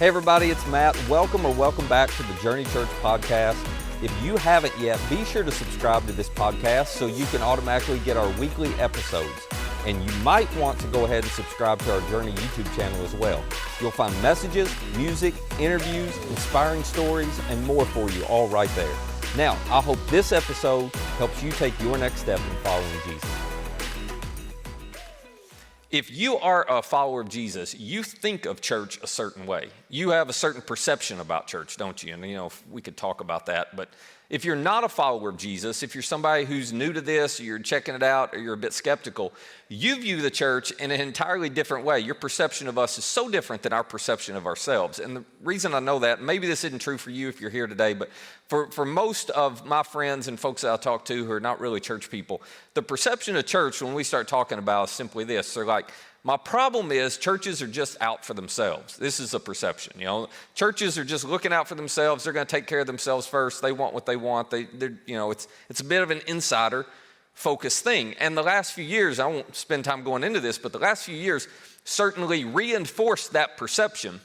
Hey everybody, it's Matt. Welcome back to the Journey Church podcast. If you haven't yet, be sure to subscribe to this podcast so you can automatically get our weekly episodes. And you might want to go ahead and subscribe to our Journey YouTube channel as well. You'll find messages, music, interviews, inspiring stories, and more for you all right there. Now, I hope this episode helps you take your next step in following Jesus. If you are a follower of Jesus, you think of church a certain way. You have a certain perception about church, don't you? And we could talk about that. But if you're not a follower of Jesus, if you're somebody who's new to this, or you're checking it out, or you're a bit skeptical, you view the church in an entirely different way. Your perception of us is so different than our perception of ourselves. And the reason I know that, maybe this isn't true for you if you're here today, but for most of my friends and folks that I talk to who are not really church people, the perception of church when we start talking about is simply this. They're like, my problem is churches are just out for themselves. This is a perception. Churches are just looking out for themselves. They're going to take care of themselves first. They want what they want. It's a bit of an insider focused thing. And the last few years, I won't spend time going into this, but the last few years certainly reinforced that perception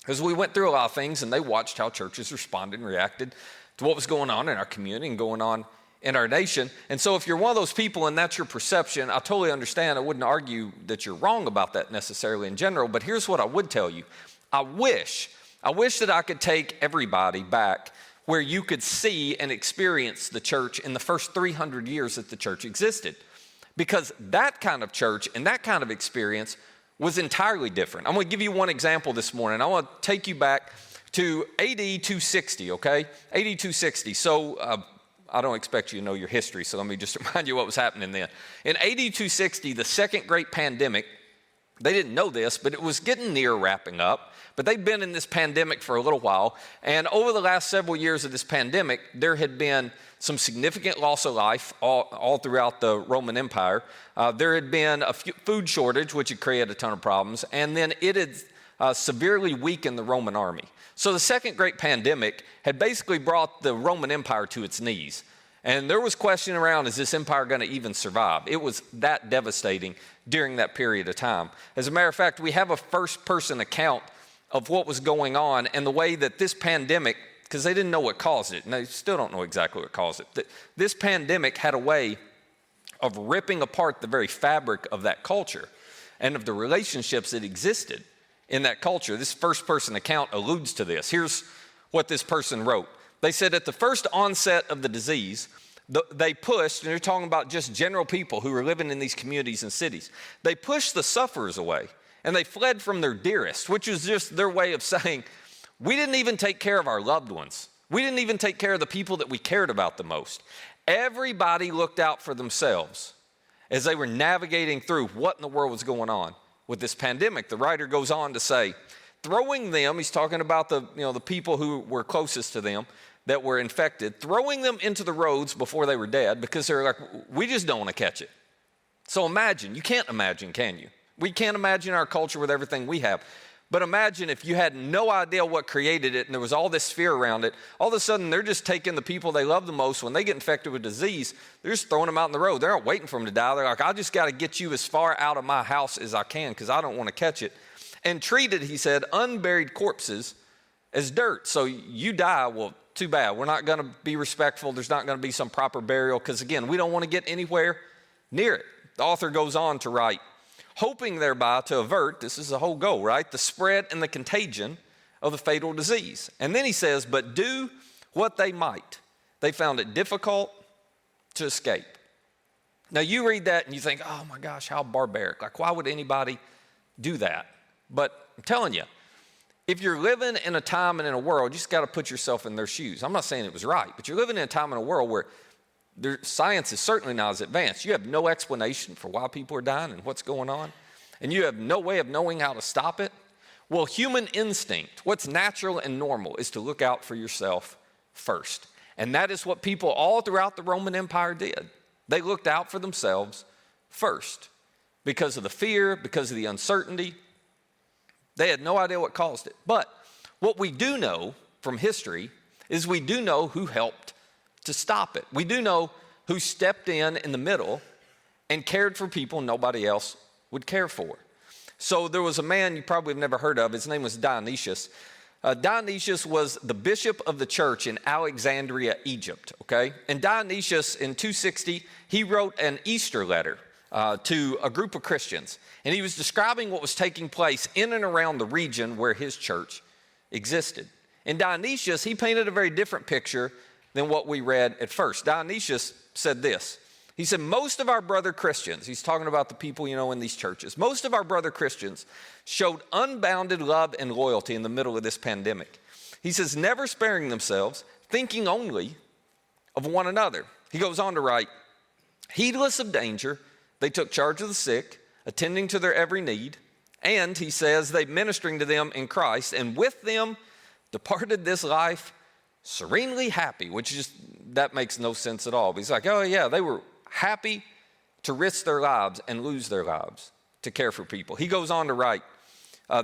as we went through a lot of things and they watched how churches responded and reacted to what was going on in our community and going on in our nation. And so if you're one of those people and that's your perception, I totally understand. I wouldn't argue that you're wrong about that necessarily in general, but here's what I would tell you. I wish that I could take everybody back where you could see and experience the church in the first 300 years that the church existed. Because that kind of church and that kind of experience was entirely different. I'm going to give you one example this morning. I want to take you back to AD 260, okay? AD 260. So, I don't expect you to know your history, so let me just remind you what was happening then. In AD 260, the second great pandemic, they didn't know this, but it was getting near wrapping up. But they'd been in this pandemic for a little while, and over the last several years of this pandemic, there had been some significant loss of life all throughout the Roman Empire. There had been a food shortage, which had created a ton of problems, and then it had severely weakened the Roman army. So the second great pandemic had basically brought the Roman Empire to its knees. And there was question around, is this empire going to even survive? It was that devastating during that period of time. As a matter of fact, we have a first-person account of what was going on and the way that this pandemic, because they didn't know what caused it, and they still don't know exactly what caused it, this pandemic had a way of ripping apart the very fabric of that culture and of the relationships that existed in that culture. This first-person account alludes to this. Here's what this person wrote. They said at the first onset of the disease, they pushed, and they're talking about just general people who were living in these communities and cities, they pushed the sufferers away, and they fled from their dearest, which was just their way of saying, we didn't even take care of our loved ones. We didn't even take care of the people that we cared about the most. Everybody looked out for themselves as they were navigating through what in the world was going on with this pandemic. The writer goes on to say, throwing them, he's talking about the people who were closest to them that were infected, throwing them into the roads before they were dead because they're like, we just don't want to catch it. So imagine, you can't imagine, can you? We can't imagine our culture with everything we have. But imagine if you had no idea what created it and there was all this fear around it, all of a sudden they're just taking the people they love the most. When they get infected with disease, they're just throwing them out in the road. They aren't waiting for them to die. They're like, I just got to get you as far out of my house as I can because I don't want to catch it. And treated, he said, unburied corpses as dirt. So you die, well, too bad. We're not going to be respectful. There's not going to be some proper burial because, again, we don't want to get anywhere near it. The author goes on to write, hoping thereby to avert, this is the whole goal, right, the spread and the contagion of the fatal disease. And then he says, but do what they might, they found it difficult to escape. Now you read that and you think, oh my gosh, how barbaric. Like, why would anybody do that? But I'm telling you, if you're living in a time and in a world, you just got to put yourself in their shoes. I'm not saying it was right, but you're living in a time and a world where science is certainly not as advanced. You have no explanation for why people are dying and what's going on, and you have no way of knowing how to stop it. Well, human instinct, what's natural and normal, is to look out for yourself first. And that is what people all throughout the Roman Empire did. They looked out for themselves first because of the fear, because of the uncertainty. They had no idea what caused it. But what we do know from history is we do know who helped to stop it. We do know who stepped in the middle and cared for people nobody else would care for. So there was a man you probably have never heard of. His name was Dionysius. Dionysius was the bishop of the church in Alexandria, Egypt, okay? And Dionysius, in 260, he wrote an Easter letter to a group of Christians. And he was describing what was taking place in and around the region where his church existed. And Dionysius, he painted a very different picture than what we read at first. Dionysius said this. He said, most of our brother Christians, he's talking about the people, in these churches, most of our brother Christians showed unbounded love and loyalty in the middle of this pandemic. He says, never sparing themselves, thinking only of one another. He goes on to write, heedless of danger, they took charge of the sick, attending to their every need, and he says, they ministering to them in Christ, and with them departed this life serenely happy, that makes no sense at all. But he's like, oh yeah, they were happy to risk their lives and lose their lives to care for people. He goes on to write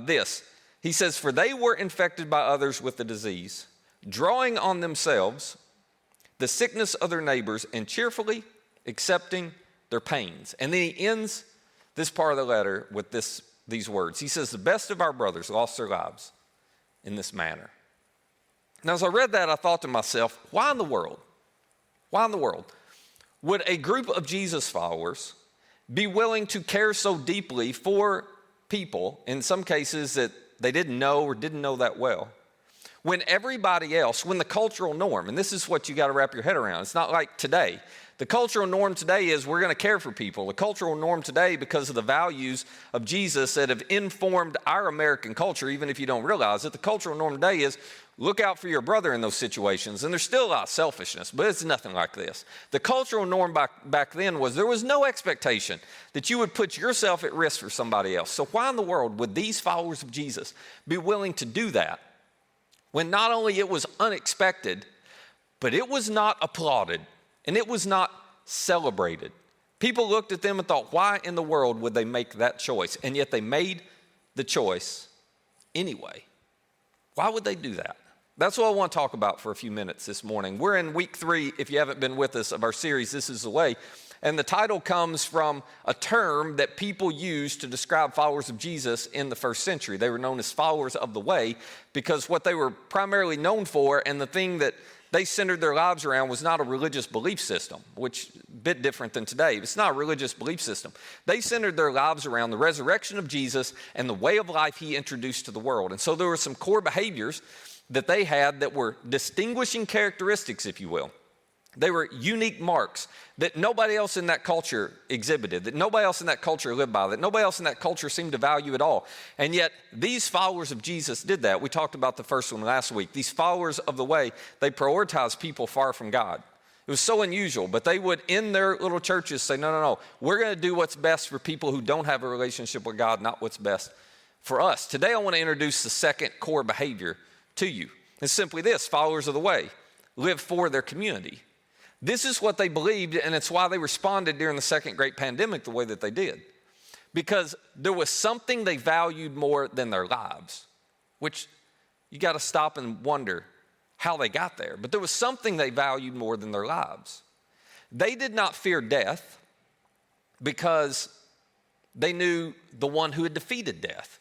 this. He says, for they were infected by others with the disease, drawing on themselves the sickness of their neighbors and cheerfully accepting their pains. And then he ends this part of the letter with these words. He says, the best of our brothers lost their lives in this manner. Now, as I read that, I thought to myself, why in the world would a group of Jesus followers be willing to care so deeply for people, in some cases that they didn't know or didn't know that well, when everybody else, when the cultural norm, and this is what you got to wrap your head around, it's not like today. The cultural norm today is we're going to care for people. The cultural norm today, because of the values of Jesus that have informed our American culture, even if you don't realize it, the cultural norm today is look out for your brother in those situations. And there's still a lot of selfishness, but it's nothing like this. The cultural norm back then was there was no expectation that you would put yourself at risk for somebody else. So why in the world would these followers of Jesus be willing to do that when not only it was unexpected, but it was not applauded and it was not celebrated? People looked at them and thought, why in the world would they make that choice? And yet they made the choice anyway. Why would they do that? That's what I want to talk about for a few minutes this morning. We're in week 3, if you haven't been with us, of our series, This is the Way. And the title comes from a term that people used to describe followers of Jesus in the first century. They were known as followers of the way because what they were primarily known for and the thing that they centered their lives around was not a religious belief system, which is a bit different than today. It's not a religious belief system. They centered their lives around the resurrection of Jesus and the way of life he introduced to the world. And so there were some core behaviors that they had that were distinguishing characteristics, if you will. They were unique marks that nobody else in that culture exhibited, that nobody else in that culture lived by, that nobody else in that culture seemed to value at all. And yet, these followers of Jesus did that. We talked about the first one last week. These followers of the way, they prioritized people far from God. It was so unusual, but they would, in their little churches, say, no, we're going to do what's best for people who don't have a relationship with God, not what's best for us. Today, I want to introduce the second core behavior to you. It's simply this: followers of the way live for their community. This is what they believed, and it's why they responded during the second great pandemic the way that they did. Because there was something they valued more than their lives, which you got to stop and wonder how they got there. But there was something they valued more than their lives. They did not fear death because they knew the one who had defeated death.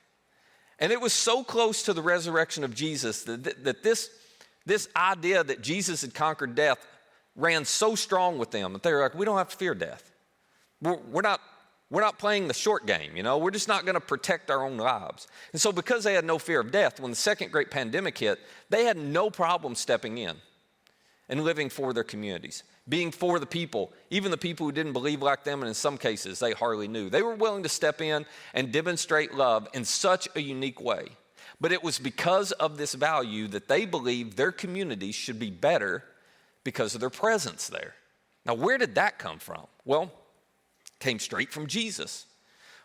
And it was so close to the resurrection of Jesus that this idea that Jesus had conquered death ran so strong with them that they were like, we don't have to fear death. We're not playing the short game, We're just not going to protect our own lives. And so because they had no fear of death, when the second great pandemic hit, they had no problem stepping in and living for their communities, being for the people, even the people who didn't believe like them, and in some cases, they hardly knew. They were willing to step in and demonstrate love in such a unique way. But it was because of this value that they believed their communities should be better because of their presence there. Now, where did that come from? Well, it came straight from Jesus.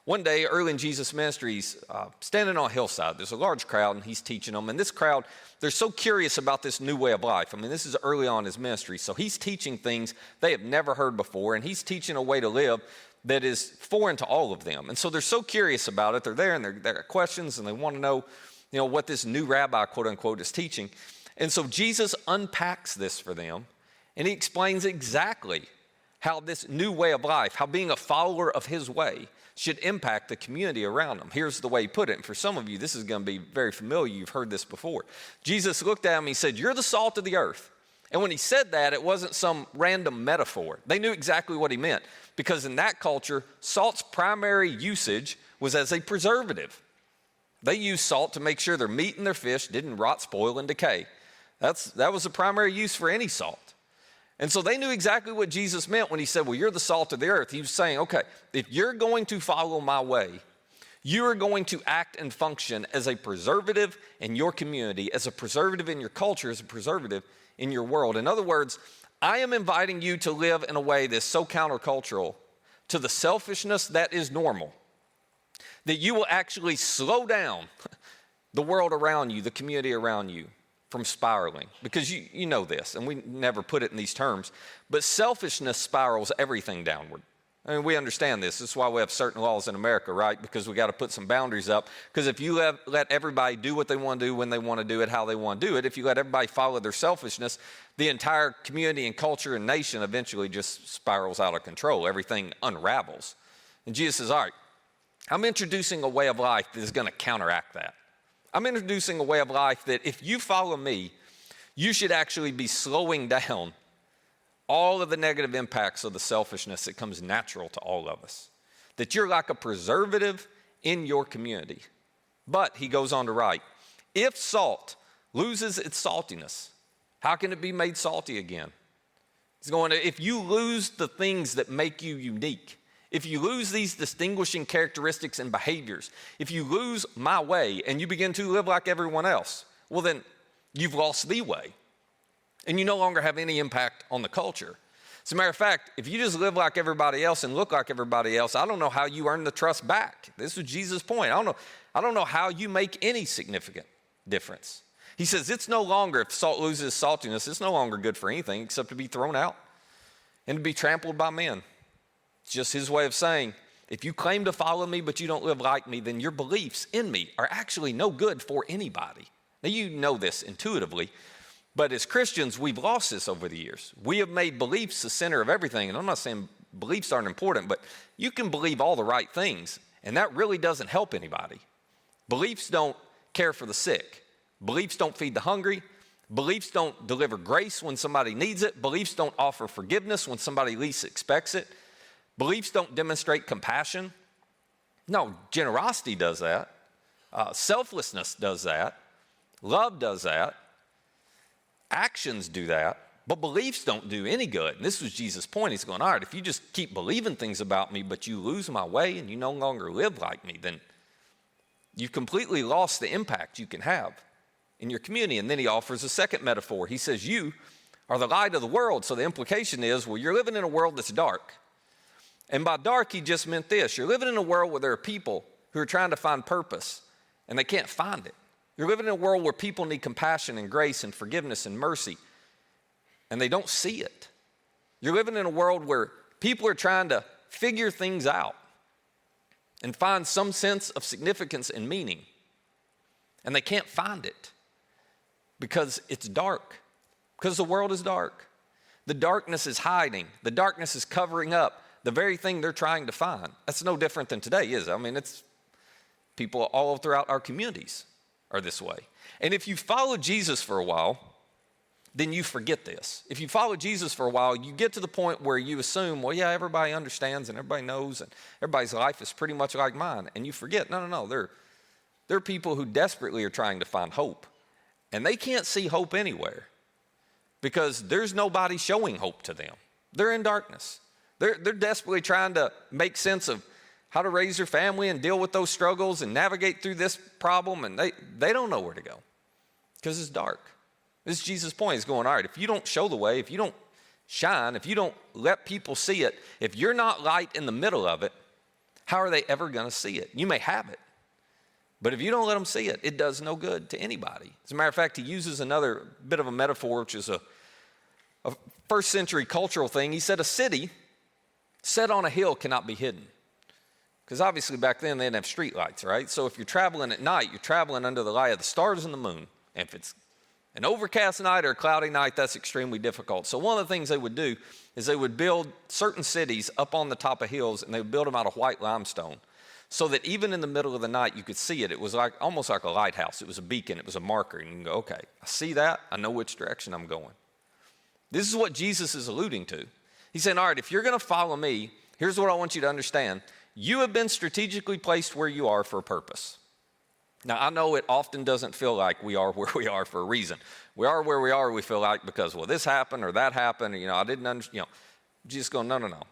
One day, early in Jesus' ministry, he's standing on a hillside. There's a large crowd, and he's teaching them. And this crowd, they're so curious about this new way of life. I mean, this is early on in his ministry. So he's teaching things they have never heard before, and he's teaching a way to live that is foreign to all of them. And so they're so curious about it. They're there, and they're got questions, and they want to know, what this new rabbi, quote unquote, is teaching. And so Jesus unpacks this for them, and he explains exactly how this new way of life, how being a follower of his way should impact the community around him. Here's the way he put it. And for some of you, this is going to be very familiar. You've heard this before. Jesus looked at him and he said, "You're the salt of the earth." And when he said that, it wasn't some random metaphor. They knew exactly what he meant, because in that culture, salt's primary usage was as a preservative. They used salt to make sure their meat and their fish didn't rot, spoil, and decay. That was the primary use for any salt. And so they knew exactly what Jesus meant when he said, "Well, you're the salt of the earth." He was saying, okay, if you're going to follow my way, you are going to act and function as a preservative in your community, as a preservative in your culture, as a preservative in your world. In other words, I am inviting you to live in a way that's so countercultural to the selfishness that is normal, that you will actually slow down the world around you, the community around you, from spiraling. Because you know this, and we never put it in these terms, but selfishness spirals everything downward. I mean, we understand this. This is why we have certain laws in America, right? Because we got to put some boundaries up. Because if you let everybody do what they want to do, when they want to do it, how they want to do it, if you let everybody follow their selfishness, the entire community and culture and nation eventually just spirals out of control. Everything unravels. And Jesus says, all right, I'm introducing a way of life that is going to counteract that. I'm introducing a way of life that if you follow me, you should actually be slowing down all of the negative impacts of the selfishness that comes natural to all of us. That you're like a preservative in your community. But he goes on to write, if salt loses its saltiness, how can it be made salty again? He's going to, if you lose the things that make you unique, if you lose these distinguishing characteristics and behaviors, if you lose my way and you begin to live like everyone else, well then you've lost the way. And you no longer have any impact on the culture. As a matter of fact, if you just live like everybody else and look like everybody else, I don't know how you earn the trust back. This was Jesus' point. I don't know how you make any significant difference. He says it's no longer, if salt loses saltiness, it's no longer good for anything except to be thrown out and to be trampled by men. It's just his way of saying, if you claim to follow me but you don't live like me, then your beliefs in me are actually no good for anybody. Now you know this intuitively, but as Christians, we've lost this over the years. We have made beliefs the center of everything, and I'm not saying beliefs aren't important, but you can believe all the right things, and that really doesn't help anybody. Beliefs don't care for the sick. Beliefs don't feed the hungry. Beliefs don't deliver grace when somebody needs it. Beliefs don't offer forgiveness when somebody least expects it. Beliefs don't demonstrate compassion. No, generosity does that. Selflessness does that. Love does that. Actions do that. But beliefs don't do any good. And this was Jesus' point. He's going, all right, if you just keep believing things about me, but you lose my way and you no longer live like me, then you've completely lost the impact you can have in your community. And then he offers a second metaphor. He says, you are the light of the world. So the implication is, well, you're living in a world that's dark. And by dark, he just meant this. You're living in a world where there are people who are trying to find purpose, and they can't find it. You're living in a world where people need compassion and grace and forgiveness and mercy, and they don't see it. You're living in a world where people are trying to figure things out and find some sense of significance and meaning, and they can't find it because it's dark, because the world is dark. The darkness is hiding. The darkness is covering up the very thing they're trying to find. That's no different than today, is it? I mean, it's people all throughout our communities are this way. And if you follow Jesus for a while, then you forget this. If you follow Jesus for a while, you get to the point where you assume, well, yeah, everybody understands and everybody knows and everybody's life is pretty much like mine. And you forget, no. There are people who desperately are trying to find hope. And they can't see hope anywhere because there's nobody showing hope to them. They're in darkness. They're desperately trying to make sense of how to raise their family and deal with those struggles and navigate through this problem, and they don't know where to go because it's dark. This is Jesus' point. He's going, all right, if you don't show the way, if you don't shine, if you don't let people see it, if you're not light in the middle of it, how are they ever going to see it? You may have it, but if you don't let them see it, it does no good to anybody. As a matter of fact, he uses another bit of a metaphor, which is a first century cultural thing. He said a city set on a hill cannot be hidden. Because obviously back then they didn't have street lights, right? So if you're traveling at night, you're traveling under the light of the stars and the moon. And An overcast night or a cloudy night, that's extremely difficult. So one of the things they would do is they would build certain cities up on the top of hills, and they would build them out of white limestone so that even in the middle of the night you could see it. It was like almost like a lighthouse. It was a beacon. It was a marker. And you can go, okay, I see that. I know which direction I'm going. This is what Jesus is alluding to. He's saying, all right, if you're going to follow me, here's what I want you to understand. You have been strategically placed where you are for a purpose. Now, I know it often doesn't feel like we are where we are for a reason. We are where we are, we feel like, because, well, this happened or that happened, or, I didn't understand. Jesus going, no.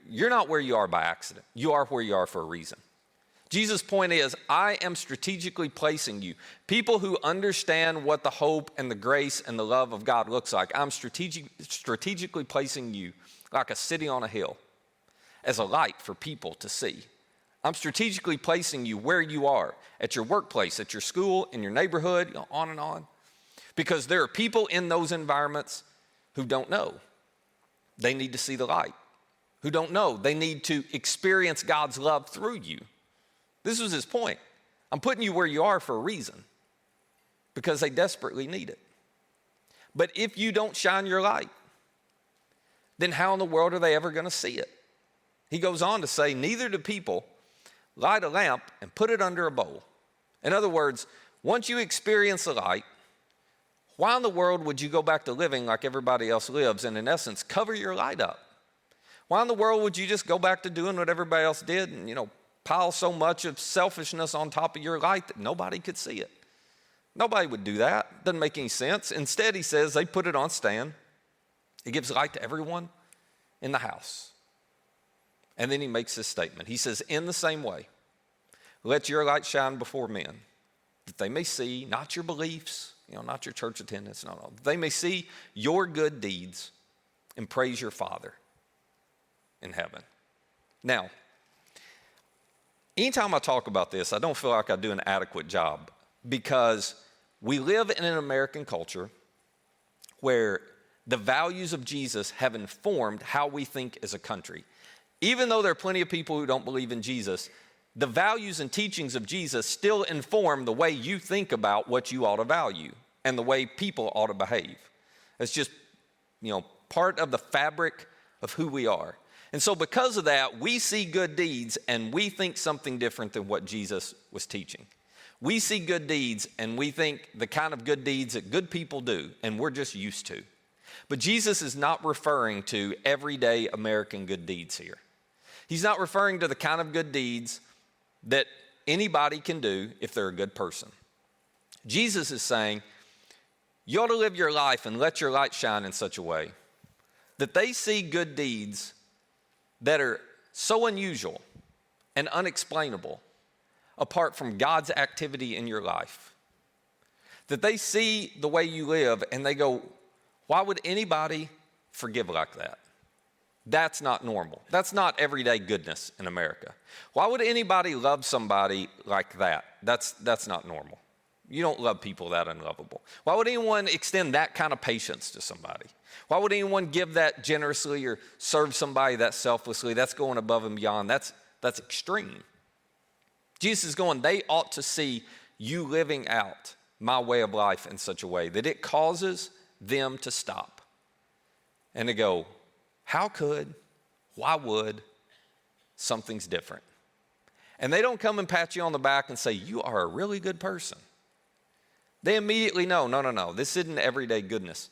You're not where you are by accident. You are where you are for a reason. Jesus' point is, I am strategically placing you. People who understand what the hope and the grace and the love of God looks like, I'm strategically placing you like a city on a hill as a light for people to see. I'm strategically placing you where you are, at your workplace, at your school, in your neighborhood, on and on. Because there are people in those environments who don't know. They need to see the light. Who don't know. They need to experience God's love through you. This was his point. I'm putting you where you are for a reason. Because they desperately need it. But if you don't shine your light, then how in the world are they ever going to see it? He goes on to say, neither do people light a lamp and put it under a bowl. In other words, once you experience the light, why in the world would you go back to living like everybody else lives and, in essence, cover your light up? Why in the world would you just go back to doing what everybody else did and, pile so much of selfishness on top of your light that nobody could see it? Nobody would do that. Doesn't make any sense. Instead, he says they put it on stand. It gives light to everyone in the house. And then he makes this statement. He says, in the same way, let your light shine before men, that they may see not your beliefs, not your church attendance, no. They may see your good deeds and praise your Father in heaven. Now, anytime I talk about this, I don't feel like I do an adequate job because we live in an American culture where the values of Jesus have informed how we think as a country. Even though there are plenty of people who don't believe in Jesus, the values and teachings of Jesus still inform the way you think about what you ought to value and the way people ought to behave. It's just, part of the fabric of who we are. And so because of that, we see good deeds and we think something different than what Jesus was teaching. We see good deeds and we think the kind of good deeds that good people do, and we're just used to. But Jesus is not referring to everyday American good deeds here. He's not referring to the kind of good deeds that anybody can do if they're a good person. Jesus is saying, you ought to live your life and let your light shine in such a way that they see good deeds that are so unusual and unexplainable apart from God's activity in your life. That they see the way you live and they go, why would anybody forgive like that? That's not normal. That's not everyday goodness in America. Why would anybody love somebody like that? That's not normal. You don't love people that unlovable. Why would anyone extend that kind of patience to somebody? Why would anyone give that generously or serve somebody that selflessly? That's going above and beyond. That's extreme. Jesus is going, they ought to see you living out my way of life in such a way that it causes them to stop and to go, how could, why would, something's different. And they don't come and pat you on the back and say, you are a really good person. They immediately know, no, this isn't everyday goodness.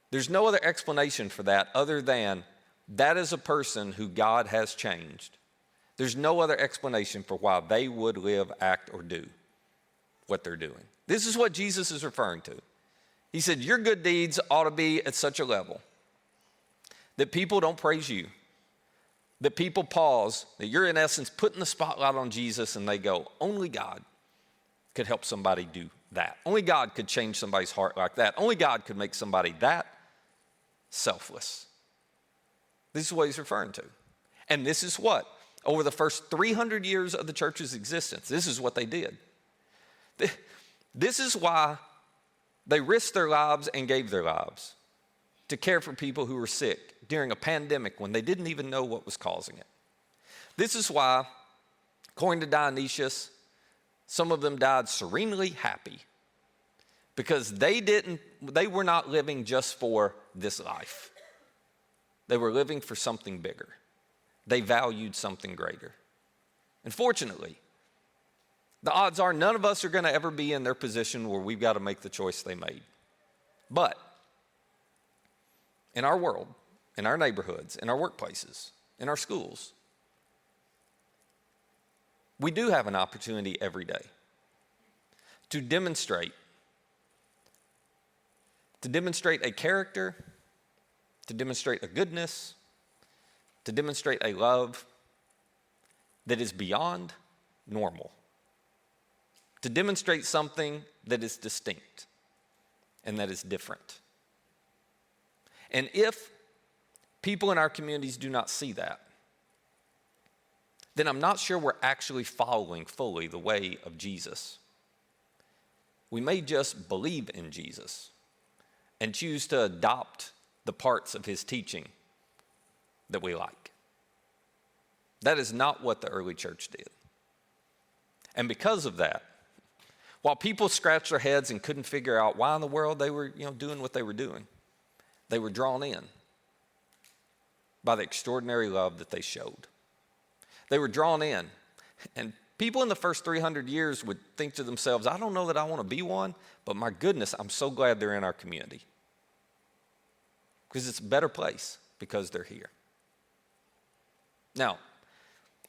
There's no other explanation for that other than that is a person who God has changed. There's no other explanation for why they would live, act, or do what they're doing. This is what Jesus is referring to. He said, your good deeds ought to be at such a level that people don't praise you, that people pause, that you're in essence putting the spotlight on Jesus and they go, only God could help somebody do that. Only God could change somebody's heart like that. Only God could make somebody that selfless. This is what he's referring to. And this is what, over the first 300 years of the church's existence, this is what they did. This is why they risked their lives and gave their lives to care for people who were sick during a pandemic when they didn't even know what was causing it. This is why, according to Dionysius, some of them died serenely happy because they were not living just for this life. They were living for something bigger. They valued something greater. And fortunately, the odds are none of us are going to ever be in their position where we've got to make the choice they made. But in our world, in our neighborhoods, in our workplaces, in our schools, we do have an opportunity every day to demonstrate a character, to demonstrate a goodness, to demonstrate a love that is beyond normal, to demonstrate something that is distinct and that is different. And if people in our communities do not see that, then I'm not sure we're actually following fully the way of Jesus. We may just believe in Jesus and choose to adopt the parts of his teaching that we like. That is not what the early church did. And because of that, while people scratched their heads and couldn't figure out why in the world they were, doing what they were doing, they were drawn in by the extraordinary love that they showed. They were drawn in. And people in the first 300 years would think to themselves, I don't know that I want to be one, but my goodness, I'm so glad they're in our community. Because it's a better place because they're here. Now,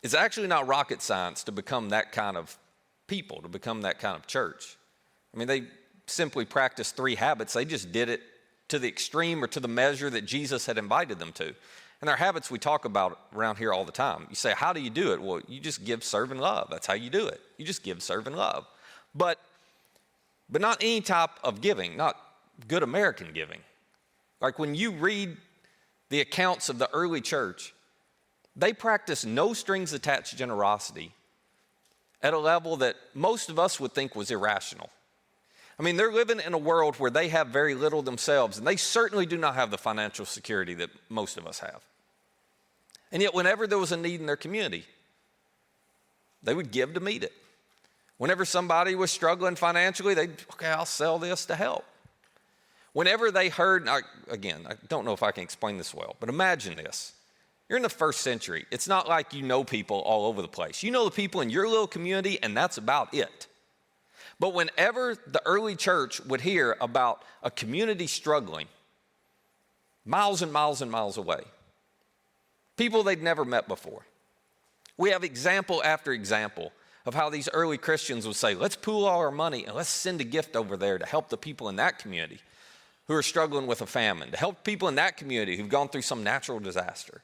it's actually not rocket science to become that kind of people, to become that kind of church. I mean, they simply practiced 3 habits. They just did it to the extreme or to the measure that Jesus had invited them to. And our habits we talk about around here all the time. You say, how do you do it? Well, you just give, serve, and love. That's how you do it. You just give, serve, and love. But not any type of giving, not good American giving. Like when you read the accounts of the early church, they practiced no strings attached generosity at a level that most of us would think was irrational. I mean, they're living in a world where they have very little themselves, and they certainly do not have the financial security that most of us have. And yet, whenever there was a need in their community, they would give to meet it. Whenever somebody was struggling financially, I'll sell this to help. Whenever they heard, again, I don't know if I can explain this well, but imagine this. You're in the first century. It's not like you know people all over the place. You know the people in your little community, and that's about it. But whenever the early church would hear about a community struggling, miles and miles and miles away, people they'd never met before, we have example after example of how these early Christians would say, let's pool all our money and let's send a gift over there to help the people in that community who are struggling with a famine, to help people in that community who've gone through some natural disaster.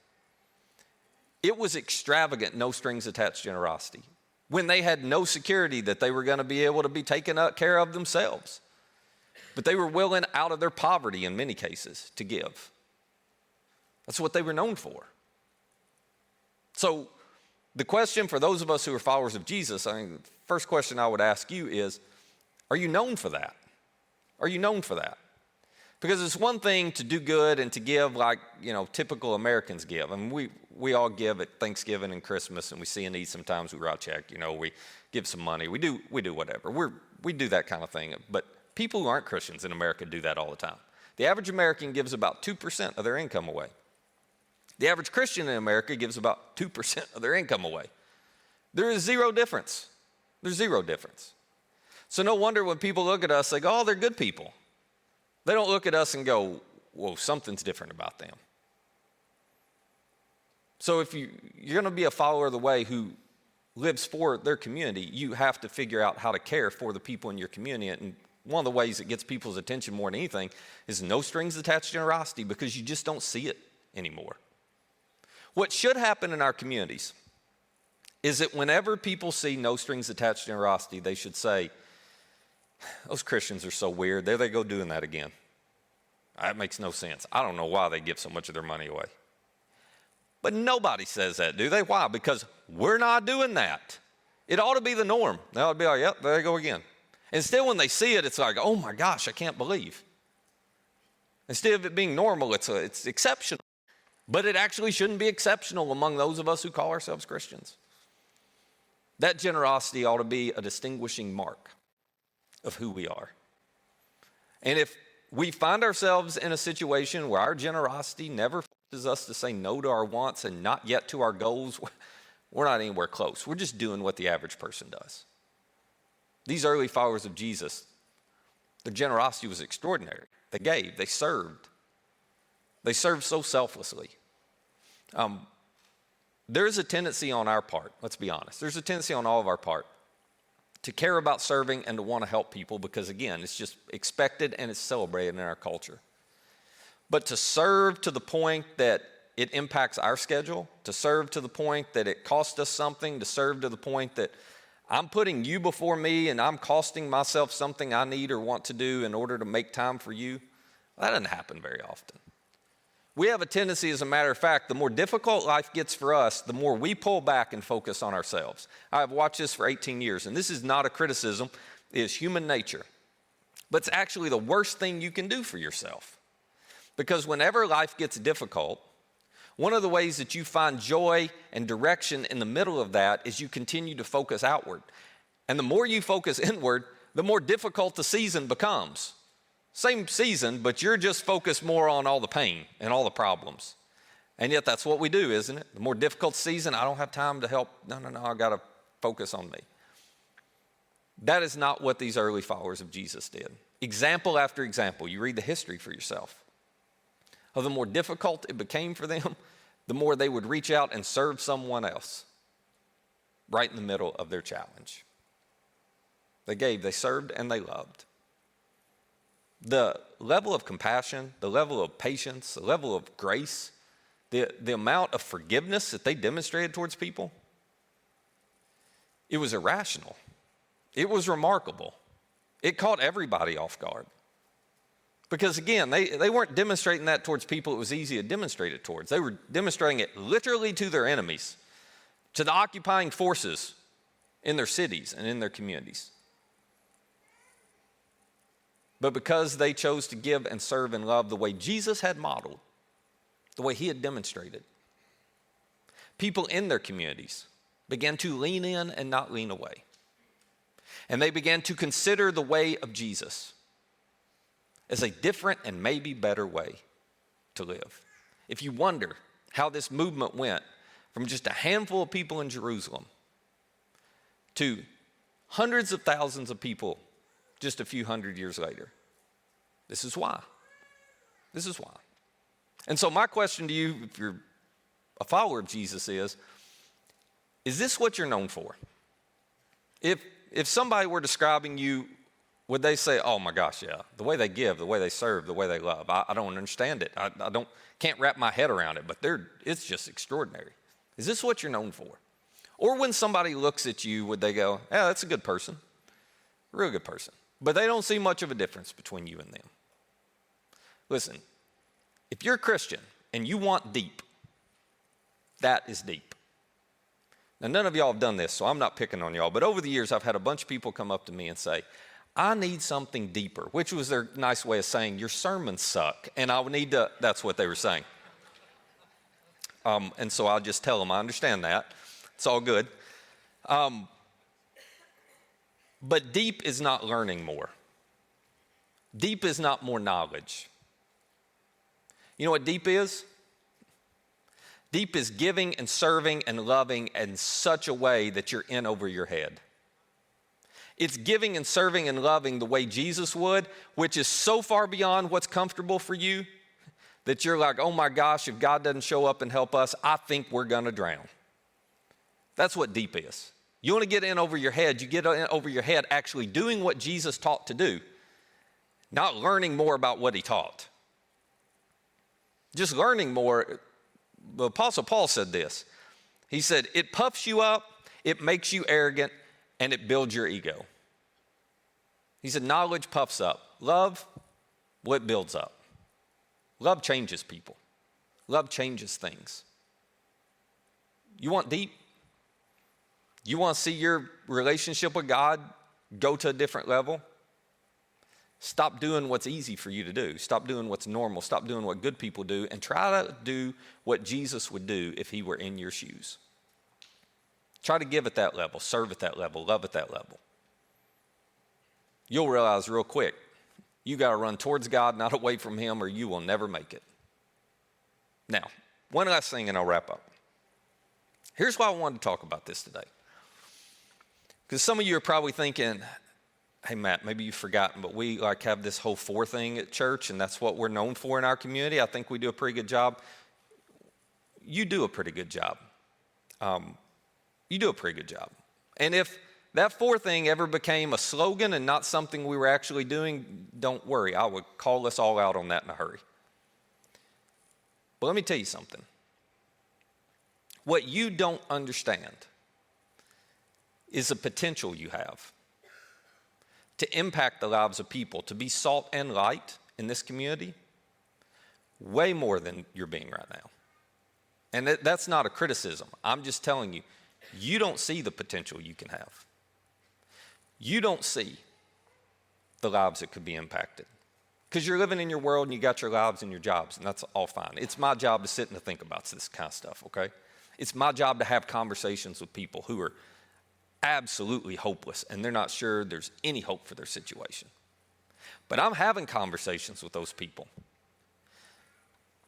It was extravagant, no strings attached generosity, when they had no security that they were going to be able to be taken care of themselves. But they were willing, out of their poverty in many cases, to give. That's what they were known for. So the question for those of us who are followers of Jesus, the first question I would ask you is, are you known for that? Are you known for that? Because it's one thing to do good and to give like, typical Americans give. I mean, we all give at Thanksgiving and Christmas, and we see a need sometimes, we write a check, we give some money, we do whatever. We do that kind of thing. But people who aren't Christians in America do that all the time. The average American gives about 2% of their income away. The average Christian in America gives about 2% of their income away. There is zero difference. There's zero difference. So no wonder when people look at us, they go, oh, they're good people. They don't look at us and go, whoa, something's different about them. So if you're going to be a follower of the way who lives for their community, you have to figure out how to care for the people in your community. And one of the ways it gets people's attention more than anything is no strings attached generosity, because you just don't see it anymore. What should happen in our communities is that whenever people see no strings attached generosity, they should say, those Christians are so weird. There they go doing that again. That makes no sense. I don't know why they give so much of their money away. But nobody says that, do they? Why? Because we're not doing that. It ought to be the norm. They ought to be like, yep, there they go again. Instead, when they see it, it's like, oh my gosh, I can't believe. Instead of it being normal, it's exceptional. But it actually shouldn't be exceptional among those of us who call ourselves Christians. That generosity ought to be a distinguishing mark of who we are. And if we find ourselves in a situation where our generosity never forces us to say no to our wants and not yet to our goals, we're not anywhere close. We're just doing what the average person does. These early followers of Jesus, their generosity was extraordinary. They gave, they served. They served so selflessly. There's a tendency on our part, let's be honest, there's a tendency on all of our part to care about serving and to want to help people because, again, it's just expected and it's celebrated in our culture. But to serve to the point that it impacts our schedule, to serve to the point that it costs us something, to serve to the point that I'm putting you before me and I'm costing myself something I need or want to do in order to make time for you, that doesn't happen very often. We have a tendency, as a matter of fact, the more difficult life gets for us, the more we pull back and focus on ourselves. I've watched this for 18 years, and this is not a criticism, it is human nature. But it's actually the worst thing you can do for yourself. Because whenever life gets difficult, one of the ways that you find joy and direction in the middle of that is you continue to focus outward. And the more you focus inward, the more difficult the season becomes. Same season, but you're just focused more on all the pain and all the problems. And yet that's what we do, isn't it? The more difficult season, I don't have time to help. No, I got to focus on me. That is not what these early followers of Jesus did. Example after example, you read the history for yourself. The more difficult it became for them, the more they would reach out and serve someone else right in the middle of their challenge. They gave, they served, and they loved. The level of compassion, the level of patience, the level of grace, the amount of forgiveness that they demonstrated towards people, it was irrational. It was remarkable. It caught everybody off guard. Because again, they weren't demonstrating that towards people it was easy to demonstrate it towards. They were demonstrating it literally to their enemies, to the occupying forces in their cities and in their communities. But because they chose to give and serve and love the way Jesus had modeled, the way he had demonstrated, people in their communities began to lean in and not lean away. And they began to consider the way of Jesus as a different and maybe better way to live. If you wonder how this movement went from just a handful of people in Jerusalem to hundreds of thousands of people just a few hundred years later, this is why. This is why. And so my question to you, if you're a follower of Jesus, is this what you're known for? If somebody were describing you, would they say, oh my gosh, yeah, the way they give, the way they serve, the way they love, I don't understand it. I can't wrap my head around it, but it's just extraordinary. Is this what you're known for? Or when somebody looks at you, would they go, yeah, that's a good person, a real good person. But they don't see much of a difference between you and them. Listen, if you're a Christian and you want deep, that is deep. Now, none of y'all have done this, so I'm not picking on y'all, but over the years, I've had a bunch of people come up to me and say, I need something deeper, which was their nice way of saying, your sermons suck, and I need to, that's what they were saying. And so I'll just tell them, I understand that. It's all good. But deep is not learning more. Deep is not more knowledge. You know what deep is? Deep is giving and serving and loving in such a way that you're in over your head. It's giving and serving and loving the way Jesus would, which is so far beyond what's comfortable for you that you're like, oh my gosh, if God doesn't show up and help us, I think we're going to drown. That's what deep is. You want to get in over your head, you get in over your head actually doing what Jesus taught to do, not learning more about what he taught. Just learning more. The Apostle Paul said this. He said, it puffs you up, it makes you arrogant, and it builds your ego. He said, knowledge puffs up. Love, well, it builds up. Love changes people. Love changes things. You want deep? You want to see your relationship with God go to a different level? Stop doing what's easy for you to do. Stop doing what's normal. Stop doing what good people do and try to do what Jesus would do if he were in your shoes. Try to give at that level, serve at that level, love at that level. You'll realize real quick, You got to run towards God, not away from him, or you will never make it. Now, one last thing and I'll wrap up. Here's why I wanted to talk about this today. Because some of you are probably thinking, hey, Matt, maybe you've forgotten, but we have this whole 4 thing at church, and that's what we're known for in our community. I think we do a pretty good job. You do a pretty good job. You do a pretty good job. And if that 4 thing ever became a slogan and not something we were actually doing, don't worry. I would call us all out on that in a hurry. But let me tell you something. What you don't understand is the potential you have to impact the lives of people, to be salt and light in this community, way more than you're being right now. And that's not a criticism. I'm just telling you, you don't see the potential you can have. You don't see the lives that could be impacted. Because you're living in your world and you got your lives and your jobs, and that's all fine. It's my job to sit and to think about this kind of stuff, okay? It's my job to have conversations with people who are absolutely hopeless and they're not sure there's any hope for their situation. But I'm having conversations with those people.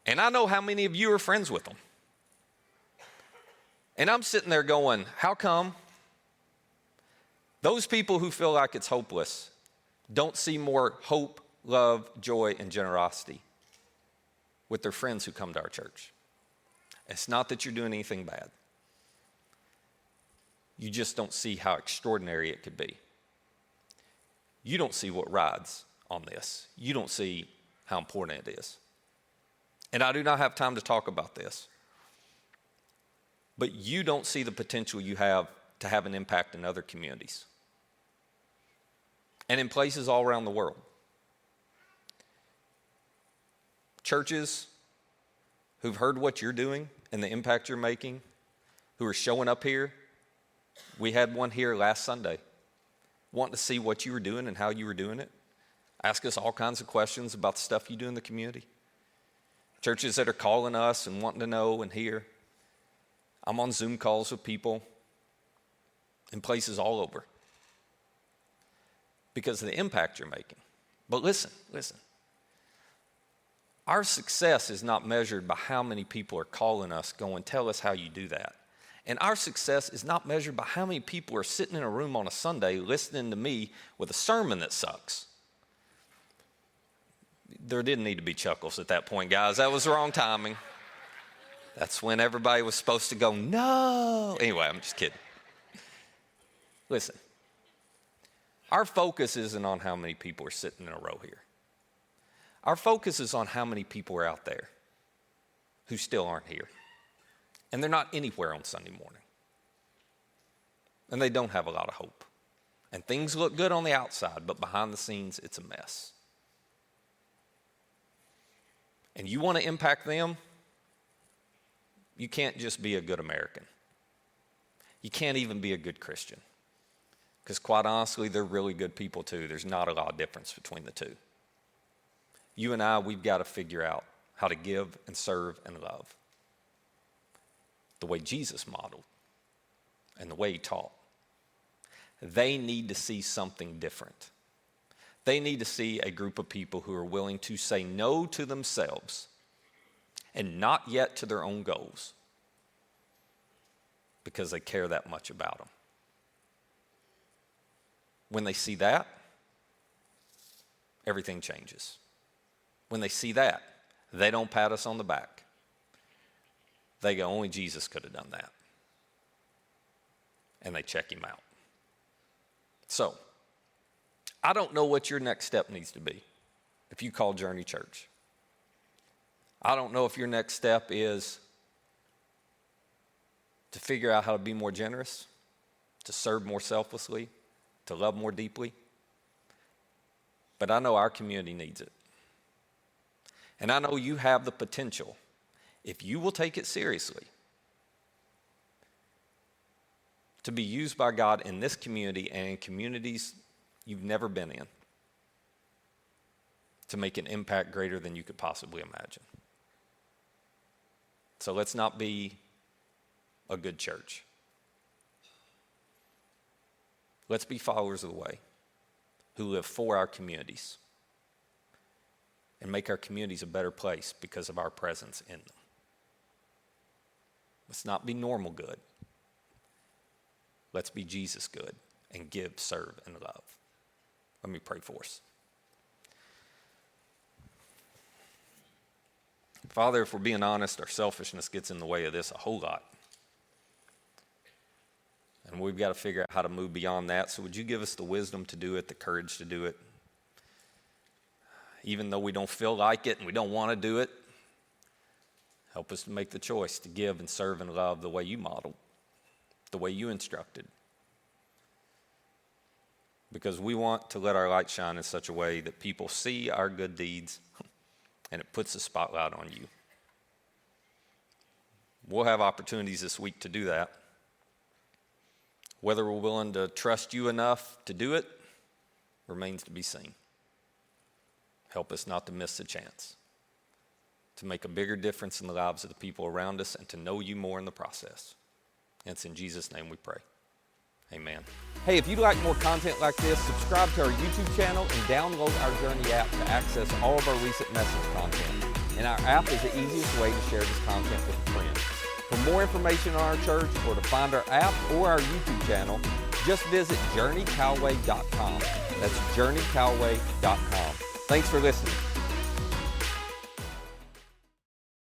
And I know how many of you are friends with them. And I'm sitting there going, how come those people who feel like it's hopeless don't see more hope, love, joy, and generosity with their friends who come to our church? It's not that you're doing anything bad. You just don't see how extraordinary it could be. You don't see what rides on this. You don't see how important it is. And I do not have time to talk about this. But you don't see the potential you have to have an impact in other communities and in places all around the world. Churches who've heard what you're doing and the impact you're making, who are showing up here. We had one here last Sunday, wanting to see what you were doing and how you were doing it. Ask us all kinds of questions about the stuff you do in the community. Churches that are calling us and wanting to know and hear. I'm on Zoom calls with people in places all over because of the impact you're making. But listen. Our success is not measured by how many people are calling us, going, tell us how you do that. And our success is not measured by how many people are sitting in a room on a Sunday listening to me with a sermon that sucks. There didn't need to be chuckles at that point, guys. That was the wrong timing. That's when everybody was supposed to go, no. Anyway, I'm just kidding. Listen, our focus isn't on how many people are sitting in a row here. Our focus is on how many people are out there who still aren't here. And they're not anywhere on Sunday morning. And they don't have a lot of hope. And things look good on the outside, but behind the scenes, it's a mess. And you want to impact them? You can't just be a good American. You can't even be a good Christian. Because quite honestly, they're really good people too. There's not a lot of difference between the two. You and I, we've got to figure out how to give and serve and love the way Jesus modeled and the way he taught. They need to see something different. They need to see a group of people who are willing to say no to themselves and not yet to their own goals because they care that much about them. When they see that, everything changes. When they see that, they don't pat us on the back. They go, only Jesus could have done that. And they check him out. So, I don't know what your next step needs to be if you call Journey Church. I don't know if your next step is to figure out how to be more generous, to serve more selflessly, to love more deeply. But I know our community needs it. And I know you have the potential, if you will take it seriously, to be used by God in this community and in communities you've never been in, to make an impact greater than you could possibly imagine. So let's not be a good church. Let's be followers of the way who live for our communities and make our communities a better place because of our presence in them. Let's not be normal good. Let's be Jesus good and give, serve, and love. Let me pray for us. Father, if we're being honest, our selfishness gets in the way of this a whole lot. And we've got to figure out how to move beyond that. So would you give us the wisdom to do it, the courage to do it? Even though we don't feel like it and we don't want to do it, help us to make the choice to give and serve and love the way you modeled, the way you instructed. Because we want to let our light shine in such a way that people see our good deeds and it puts a spotlight on you. We'll have opportunities this week to do that. Whether we're willing to trust you enough to do it remains to be seen. Help us not to miss the chance to make a bigger difference in the lives of the people around us and to know you more in the process. And it's in Jesus' name we pray. Amen. Hey, if you'd like more content like this, subscribe to our YouTube channel and download our Journey app to access all of our recent message content. And our app is the easiest way to share this content with a friend. For more information on our church or to find our app or our YouTube channel, just visit JourneyCalway.com. That's JourneyCalway.com. Thanks for listening.